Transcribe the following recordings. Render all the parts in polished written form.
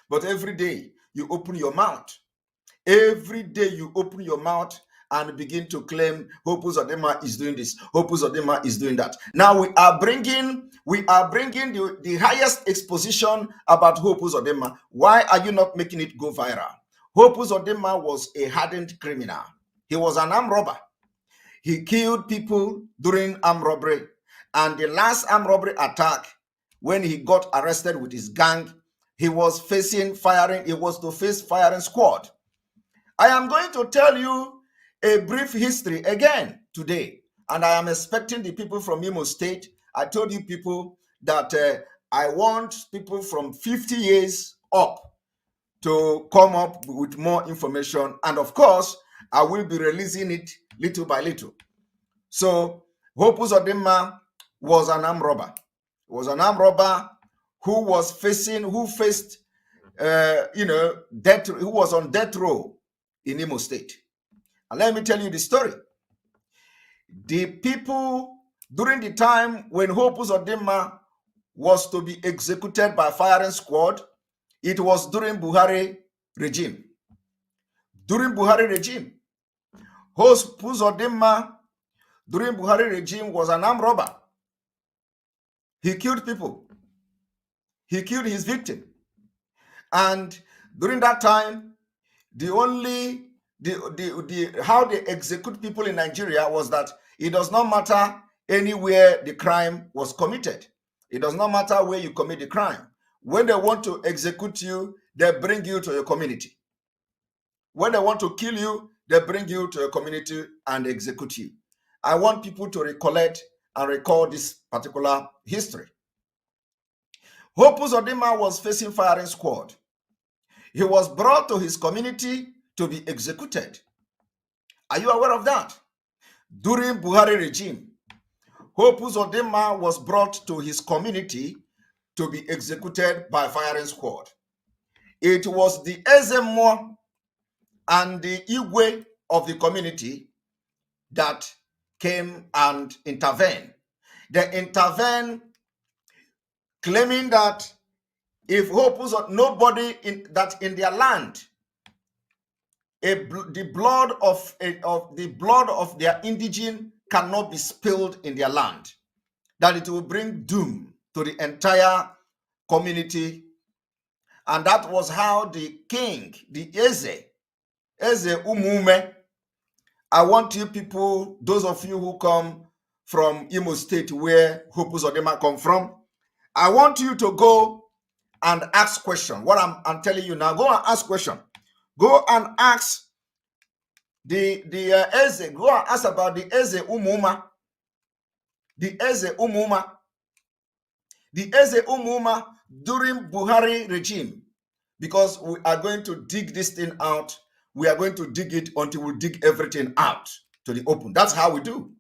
But every day you open your mouth. Every day you open your mouth and begin to claim Hope Uzodinma is doing this, Hope Uzodinma is doing that. Now we are bringing the highest exposition about Hope Uzodinma. Why are you not making it go viral? Hope Uzodinma was a hardened criminal. He was an armed robber. He killed people during armed robbery. And the last armed robbery attack, when he got arrested with his gang, he was facing firing. He was to face firing squad. I am going to tell you a brief history again today. And I am expecting the people from Imo State. I told you people that I want people from 50 years up to come up with more information. And of course, I will be releasing it little by little. So Hope Uzodinma was an armed robber. He was an armed robber who faced death, who was on death row in Imo State. And let me tell you the story. The people during the time when Hope Uzodinma was to be executed by firing squad, it was during Buhari regime. During Buhari regime, Hope Uzodinma during Buhari regime was an armed robber. He killed people. He killed his victim. And during that time, how they execute people in Nigeria was that it does not matter anywhere the crime was committed. It does not matter where you commit the crime. When they want to execute you, they bring you to your community. When they want to kill you, they bring you to your community and execute you. I want people to recollect and recall this particular history. Hope Uzodinma was facing firing squad. He was brought to his community to be executed. Are you aware of that? During Buhari regime, Hope Uzodinma was brought to his community to be executed by firing squad. It was the Ezemo and the Igwe of the community that came and intervened. They intervened claiming that if Hope nobody in their land, the blood of their indigene cannot be spilled in their land, that it will bring doom to the entire community. And that was how the king, the Eze Umume, I want you people, those of you who come from Imo State where Hope Uzodinma come from, I want you to go and ask question. What I'm telling you now, go and ask question. Go and ask the Eze. Go and ask about the Eze Umuma. The Eze Umuma. The Eze Umuma during Buhari regime. Because we are going to dig this thing out. We are going to dig it until we dig everything out to the open. That's how we do.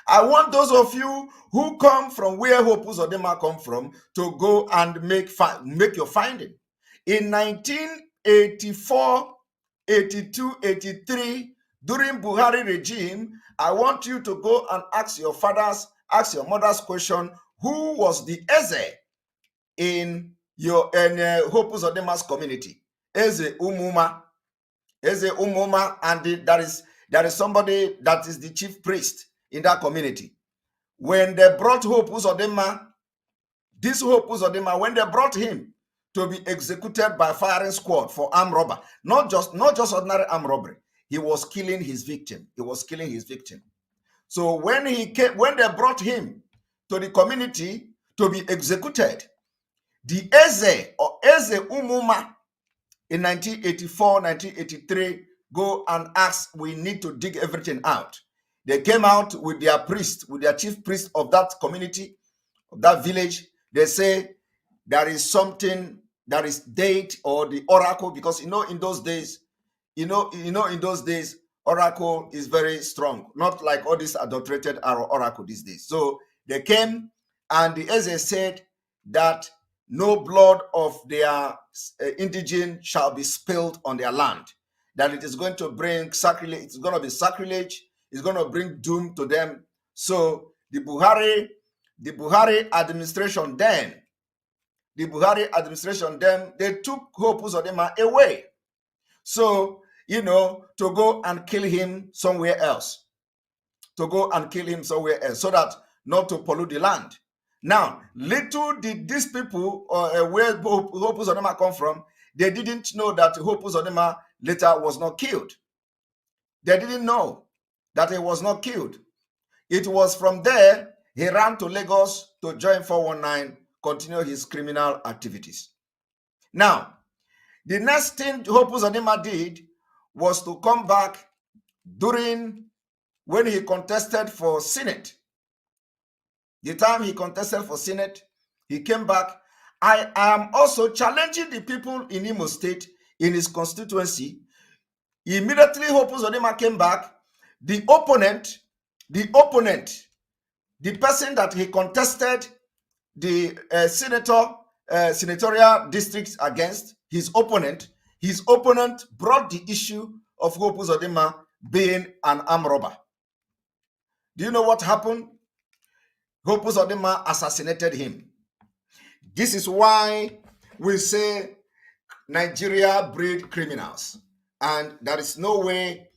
I want those of you who come from where Hope Uzodinma come from to go and make your finding. In 1984, 82, 83, during Buhari regime, I want you to go and ask your mother's question, who was the Eze in Hope Uzodinma's community? Eze Umuma. Eze Umuma, and there is somebody that is the chief priest in that community. When they brought Hope Uzodinma, when they brought him to be executed by firing squad for armed robbery, not just ordinary armed robbery, he was killing his victim. So when they brought him to the community to be executed, the Eze or Eze Umuma in 1984, 1983, go and ask, we need to dig everything out. They came out with their priest, with their chief priest of that community, of that village. They say there is something, there is date or the oracle, because in those days, oracle is very strong, not like all this adulterated oracle these days. So they came and the Eze said that no blood of their indigene shall be spilled on their land, that it is going to bring sacrilege, it's going to be sacrilege, it's going to bring doom to them. So the Buhari administration then, the Buhari administration, then they took Hope Uzodinma away. So, to go and kill him somewhere else. So that not to pollute the land. Now, little did these people, where Hope Uzodinma come from, they didn't know that Hope Uzodinma later was not killed. They didn't know that he was not killed. It was from there he ran to Lagos to join 419, continue his criminal activities. Now, the next thing Hope Uzodinma did was to come back during when he contested for Senate. The time he contested for Senate, he came back. I am also challenging the people in Imo State, in his constituency. Immediately Hope Uzodinma came back. The opponent, the person that he contested the senatorial districts against, his opponent brought the issue of Hope Uzodinma being an armed robber. Do you know what happened? Hope Uzodinma assassinated him. This is why we say Nigeria breed criminals, and there is no way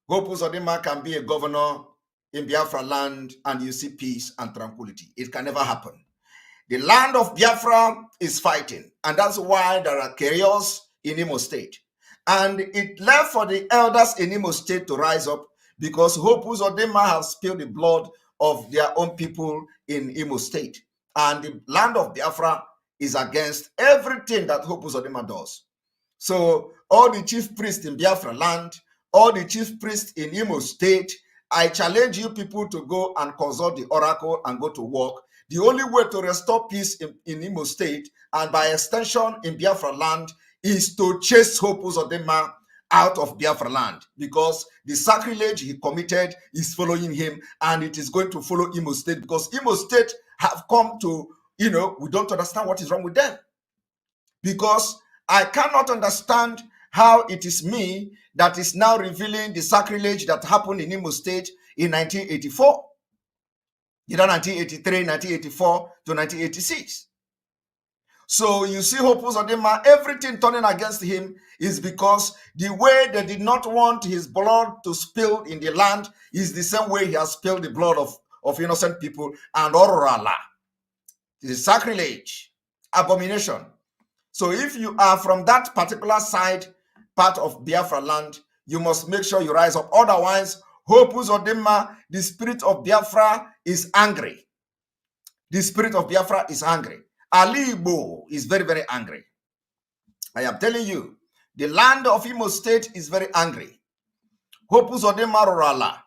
Hope Uzodinma can be a governor in Biafra land and you see peace and tranquility. It can never happen. The land of Biafra is fighting, and that's why there are chaos in Imo State. And it left for the elders in Imo State to rise up, because Hope Uzodinma has spilled the blood of their own people in Imo State. And the land of Biafra is against everything that Hope Uzodinma does. So all the chief priests in Biafra land, all the chief priests in Imo State, I challenge you people to go and consult the oracle and go to work. The only way to restore peace in Imo State, and by extension in Biafra land, is to chase Hope Uzodinma out of Biafra land, because the sacrilege he committed is following him, and it is going to follow Imo State, because Imo State have come to, we don't understand what is wrong with them. Because I cannot understand how it is me that is now revealing the sacrilege that happened in Imo State in 1984. 1983, 1984 to 1986. So you see Hope Uzodinma, everything turning against him is because the way they did not want his blood to spill in the land is the same way he has spilled the blood of innocent people, and Orala. It is sacrilege, abomination. So if you are from that particular part of Biafra land, you must make sure you rise up. Otherwise, Hope Uzodinma, the spirit of Biafra is angry. The spirit of Biafra is angry. Ali Igbo is very, very angry. I am telling you, the land of Imo State is very angry. Hope Uzodinma Rorala,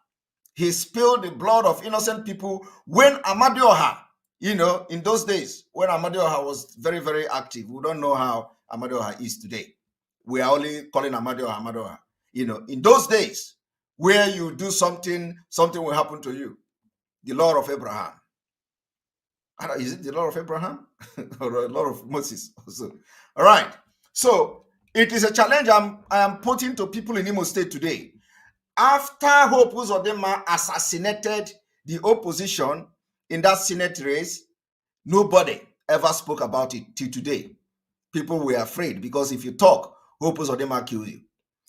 he spilled the blood of innocent people when Amadioha, in those days, when Amadioha was very, very active. We don't know how Amadioha is today. We are only calling Amadioha. In those days, where you do something will happen to you. The law of Abraham. Is it the law of Abraham? Or the law of Moses also? All right. So it is a challenge I am putting to people in Imo State today. After Hope Uzodinma assassinated the opposition in that Senate race, nobody ever spoke about it till today. People were afraid, because if you talk, Hope Uzodinma kill you.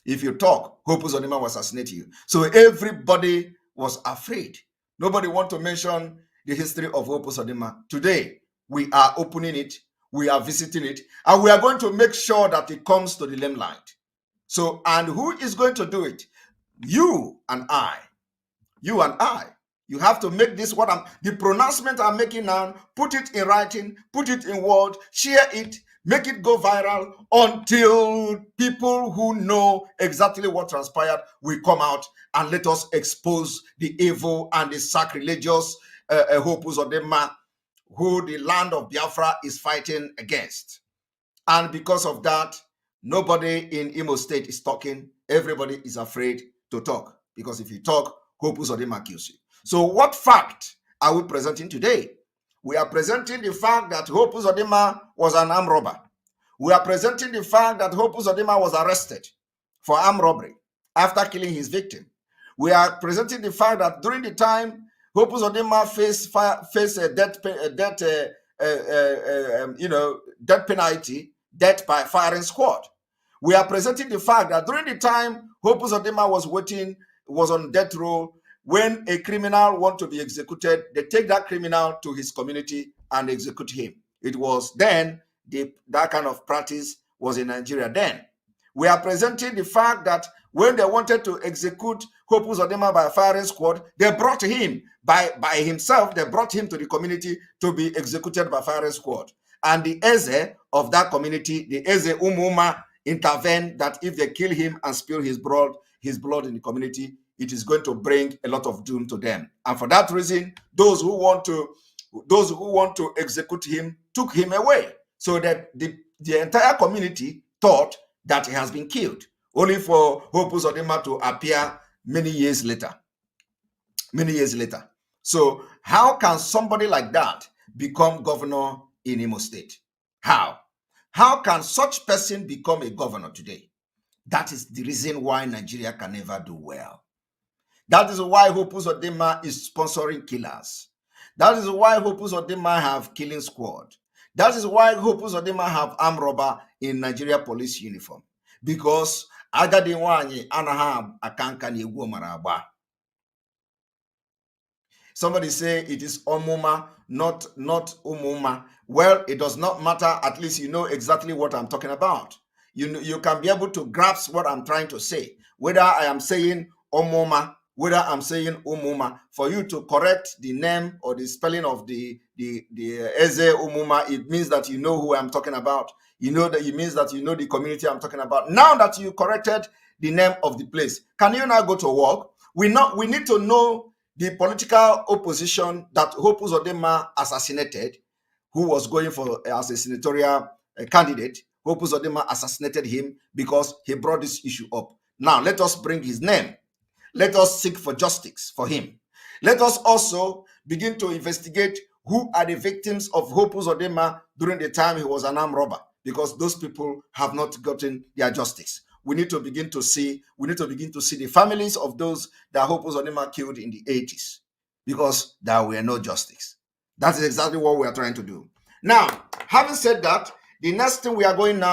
If you talk, Hope Uzodinma will assassinate you. So everybody was afraid. Nobody want to mention the history of Hope Uzodinma. Today, we are opening it, we are visiting it, and we are going to make sure that it comes to the limelight. So, and who is going to do it? You and I. You and I. You have to make this the pronouncement I'm making now, put it in writing, put it in word, share it, make it go viral until people who know exactly what transpired will come out and let us expose the evil and the sacrilegious Hope Uzodinma, who the land of Biafra is fighting against. And because of that, nobody in Imo State is talking. Everybody is afraid to talk, because if you talk, Hope Uzodinma kills you. So what fact are we presenting today? We are presenting the fact that Hope Uzodinma was an armed robber. We are presenting the fact that Hope Uzodinma was arrested for armed robbery after killing his victim. We are presenting the fact that during the time Hope Uzodinma faced death penalty, death by firing squad. We are presenting the fact that during the time Hope Uzodinma was on death row, when a criminal wants to be executed, they take that criminal to his community and execute him. It was then that kind of practice was in Nigeria then. We are presenting the fact that when they wanted to execute Hope Uzodinma by firing squad, they brought him by himself. They brought him to the community to be executed by firing squad. And the Eze of that community, the Eze Umuma, intervened that if they kill him and spill his blood in the community, it is going to bring a lot of doom to them. And for that reason, those who want to execute him took him away, so that the entire community thought that he has been killed, only for Hope Uzodinma to appear many years later. So how can somebody like that become governor in Imo State? How can such person become a governor today? That is the reason why Nigeria can never do well. That is why Hope Uzodinma is sponsoring killers. That is why Hope Uzodinma have killing squad. That is why Hope Uzodinma have armed robber in Nigeria police uniform. Because agadi nwanyi anaha akanka ni egwu maraba. Somebody say it is Omuma, not Umuma. Well, it does not matter. At least you know exactly what I'm talking about. You can be able to grasp what I'm trying to say. Whether I am saying Omuma, whether I'm saying Umuma, for you to correct the name or the spelling of the Eze Umuma, it means that you know who I'm talking about. You know that it means that you know the community I'm talking about. Now that you corrected the name of the place, can you now go to work? We need to know the political opposition that Hope Uzodinma assassinated, who was going for as a senatorial candidate. Hope Uzodinma assassinated him because he brought this issue up. Now let us bring his name. Let us seek for justice for him. Let us also begin to investigate who are the victims of Hope Uzodinma during the time he was an armed robber, because those people have not gotten their justice. We need to begin to see the families of those that Hope Uzodinma killed in the 80s, because there were no justice. That is exactly what we are trying to do. Now, having said that, the next thing we are going now